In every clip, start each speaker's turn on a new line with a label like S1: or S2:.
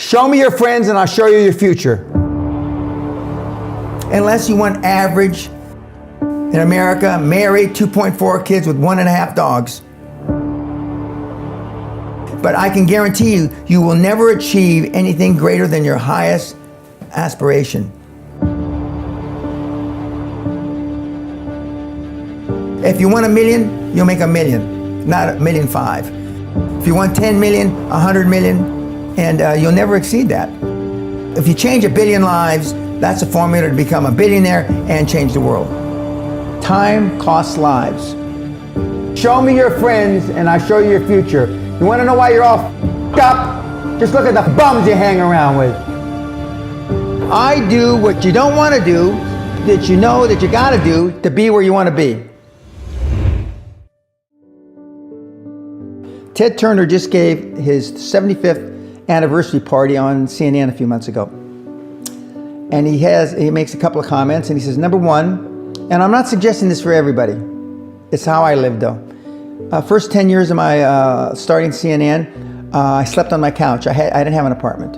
S1: Show me your friends and I'll show you your future. Unless you want average in America, married, 2.4 kids with 1.5 dogs. But I can guarantee you, you will never achieve anything greater than your highest aspiration. If you want $1 million, you'll make $1 million, not $1.5 million. If you want 10 million, 100 million, and you'll never exceed that. If you change 1 billion lives, that's a formula to become a billionaire and change the world. Time costs lives. Show me your friends and I'll show you your future. You want to know why you're all f***ed up? Just look at the bums you hang around with. I do what you don't want to do, that you know that you got to do to be where you want to be. Ted Turner just gave his 75th anniversary party on CNN a few months ago. And he makes a couple of comments and he says, number one, and I'm not suggesting this for everybody, it's how I lived though. First 10 years of my starting CNN, I slept on my couch. I didn't have an apartment.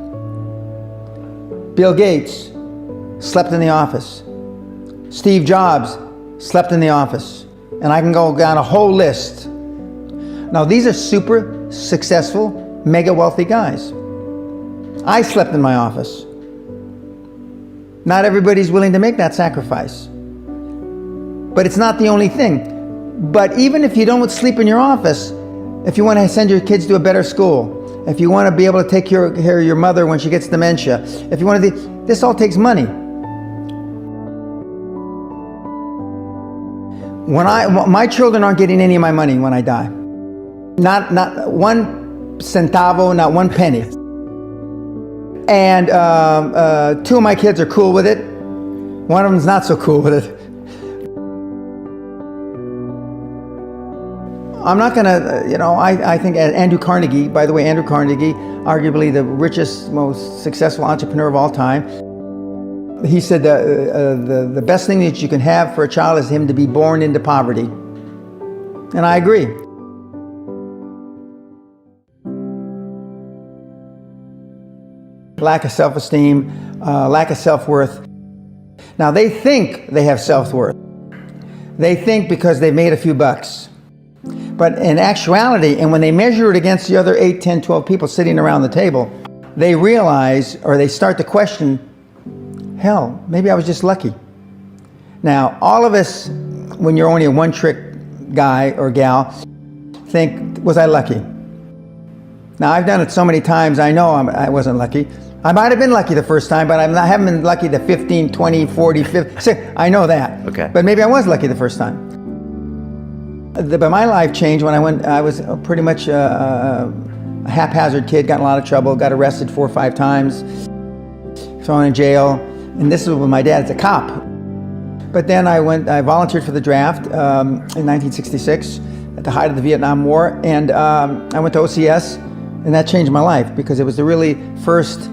S1: Bill Gates slept in the office. Steve Jobs slept in the office. And I can go down a whole list. Now these are super successful, mega wealthy guys. I slept in my office. Not everybody's willing to make that sacrifice. But it's not the only thing. But even if you don't sleep in your office, if you want to send your kids to a better school, if you want to be able to take care of your mother when she gets dementia, if you want to, this all takes money. My children aren't getting any of my money when I die. Not one centavo, not one penny. And 2 of my kids are cool with it. One of them's not so cool with it. I'm not gonna, I think Andrew Carnegie, by the way, Andrew Carnegie, arguably the richest, most successful entrepreneur of all time, he said the best thing that you can have for a child is him to be born into poverty. And I agree. Lack of self-esteem, lack of self-worth. Now they think they have self-worth. They think because they've made a few bucks. But in actuality, and when they measure it against the other 8, 10, 12 people sitting around the table, they realize, or they start to question, hell, maybe I was just lucky. Now, all of us, when you're only a one-trick guy or gal, think, was I lucky? Now, I've done it so many times, I know I wasn't lucky. I might have been lucky the first time, but I haven't been lucky the 15, 20, 40, 50, I know that.
S2: Okay.
S1: But maybe I was lucky the first time. But my life changed when I was pretty much a haphazard kid, got in a lot of trouble, got arrested 4 or 5 times, thrown in jail, and this was when my dad's a cop. But then I volunteered for the draft in 1966 at the height of the Vietnam War, and I went to OCS, and that changed my life because it was the really first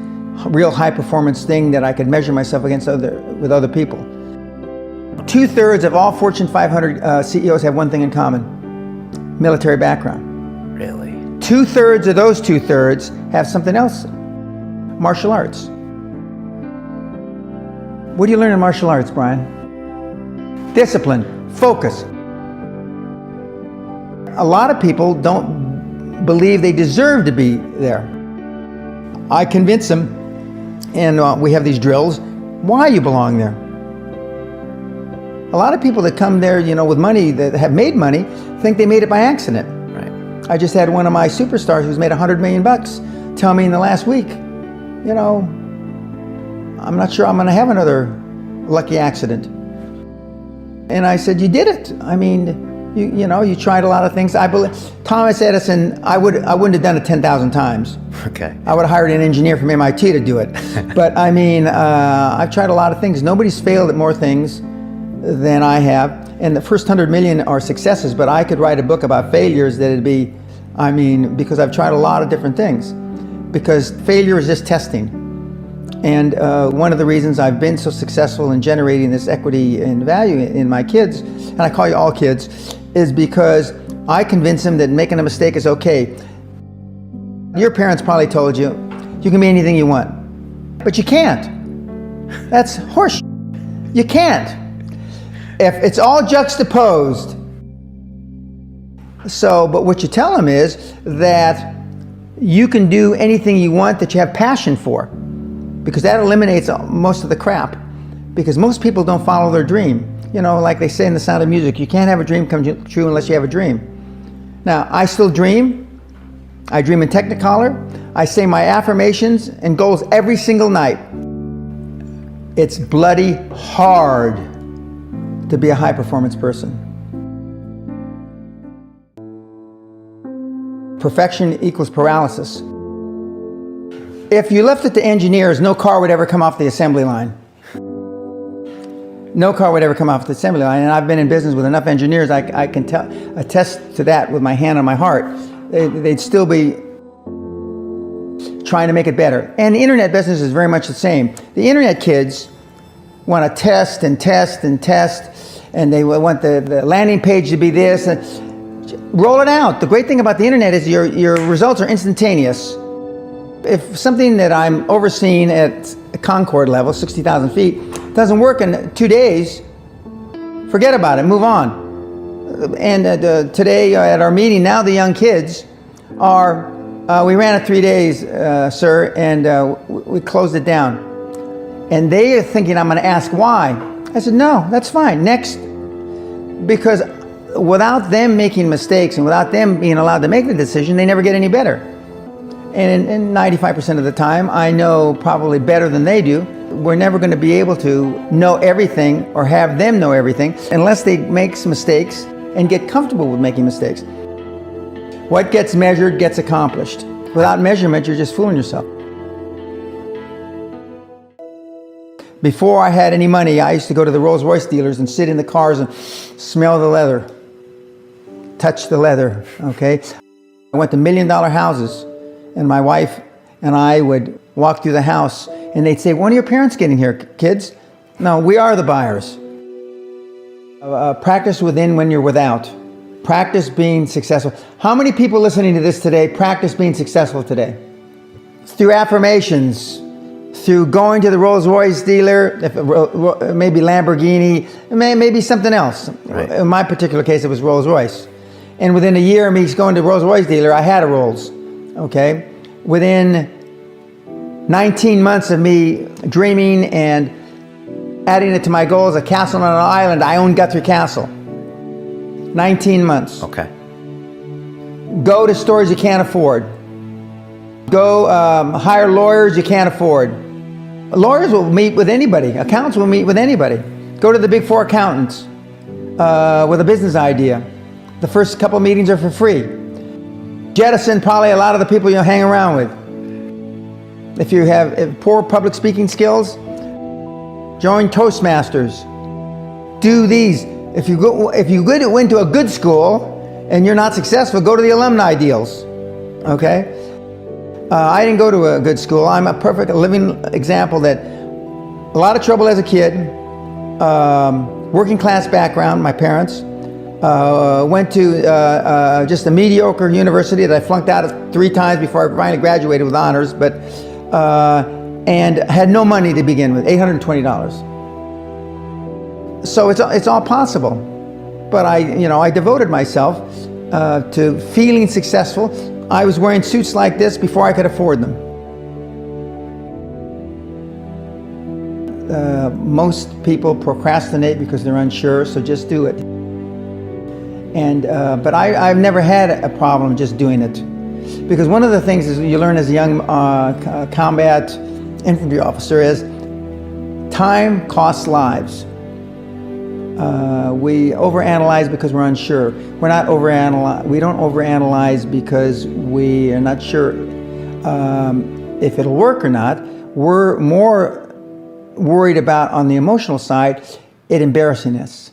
S1: real high performance thing that I could measure myself against with other people. 2/3 of all Fortune 500 CEOs have one thing in common: military background.
S2: Really?
S1: 2/3 of those 2/3 have something else: martial arts. What do you learn in martial arts, Brian? Discipline, focus. A lot of people don't believe they deserve to be there. I convince them, and we have these drills, why you belong there. A lot of people that come there, with money, that have made money, think they made it by accident.
S2: Right.
S1: I just had one of my superstars who's made $100 million tell me in the last week, I'm not sure I'm going to have another lucky accident. And I said, you did it. I mean, you tried a lot of things. I believe Thomas Edison, I wouldn't have done it 10,000 times.
S2: Okay.
S1: I would have hired an engineer from MIT to do it. But I mean, I've tried a lot of things. Nobody's failed at more things than I have. And the first 100 million are successes, but I could write a book about failures that it'd be, because I've tried a lot of different things. Because failure is just testing. And one of the reasons I've been so successful in generating this equity and value in my kids, and I call you all kids, is because I convince them that making a mistake is okay. Your parents probably told you, You can be anything you want. But you can't. That's horse. You can't. If it's all juxtaposed. So, but what you tell them is that you can do anything you want that you have passion for, because that eliminates most of the crap. Because most people don't follow their dream. You know, like they say in The Sound of Music, you can't have a dream come true unless you have a dream. Now, I still dream. I dream in Technicolor. I say my affirmations and goals every single night. It's bloody hard to be a high-performance person. Perfection equals paralysis. If you left it to engineers, no car would ever come off the assembly line. No car would ever come off the assembly line. And I've been in business with enough engineers, I can attest to that with my hand on my heart. They'd still be trying to make it better. And the internet business is very much the same. The internet kids want to test and test and test, and they want the landing page to be this. Roll it out. The great thing about the internet is your results are instantaneous. If something that I'm overseeing at Concord level, 60,000 feet, doesn't work in 2 days, forget about it, move on. And today at our meeting, now the young kids are, we ran it 3 days, sir, and we closed it down. And they are thinking I'm going to ask why. I said, no, that's fine, next. Because without them making mistakes and without them being allowed to make the decision, they never get any better. And 95% of the time, I know probably better than they do. We're never going to be able to know everything or have them know everything unless they make some mistakes and get comfortable with making mistakes. What gets measured gets accomplished. Without measurement, you're just fooling yourself. Before I had any money, I used to go to the Rolls-Royce dealers and sit in the cars and smell the leather, touch the leather, okay? I went to $1 million houses, and my wife and I would walk through the house, and they'd say, when are your parents getting here, kids? No, we are the buyers. Practice within when you're without. Practice being successful. How many people listening to this today practice being successful today? Through affirmations, through going to the Rolls-Royce dealer, maybe Lamborghini, maybe something else. Right. In my particular case, it was Rolls-Royce. And within a year of me going to the Rolls-Royce dealer, I had a Rolls, okay? Within 19 months of me dreaming and adding it to my goals, a castle on an island, I own Guthrie Castle. 19 months. Okay. Go to stores you can't afford. Go hire lawyers you can't afford. Lawyers will meet with anybody. Accountants will meet with anybody. Go to the big four accountants with a business idea. The first couple meetings are for free. Jettison probably a lot of the people you'll hang around with. If you have poor public speaking skills, join Toastmasters. Do these. If you went to a good school and you're not successful, go to the alumni deals. Okay? I didn't go to a good school. I'm a perfect living example that a lot of trouble as a kid, working class background, my parents, went to just a mediocre university that I flunked out of 3 times before I finally graduated with honors, but and had no money to begin with, $820. So it's all possible, but I devoted myself to feeling successful. I was wearing suits like this before I could afford them. Most people procrastinate because they're unsure, so just do it. And but I've never had a problem just doing it, because one of the things is you learn as a young combat infantry officer is time costs lives. We overanalyze because we're unsure. We don't overanalyze because we are not sure if it'll work or not. We're more worried about, on the emotional side, it embarrassing us.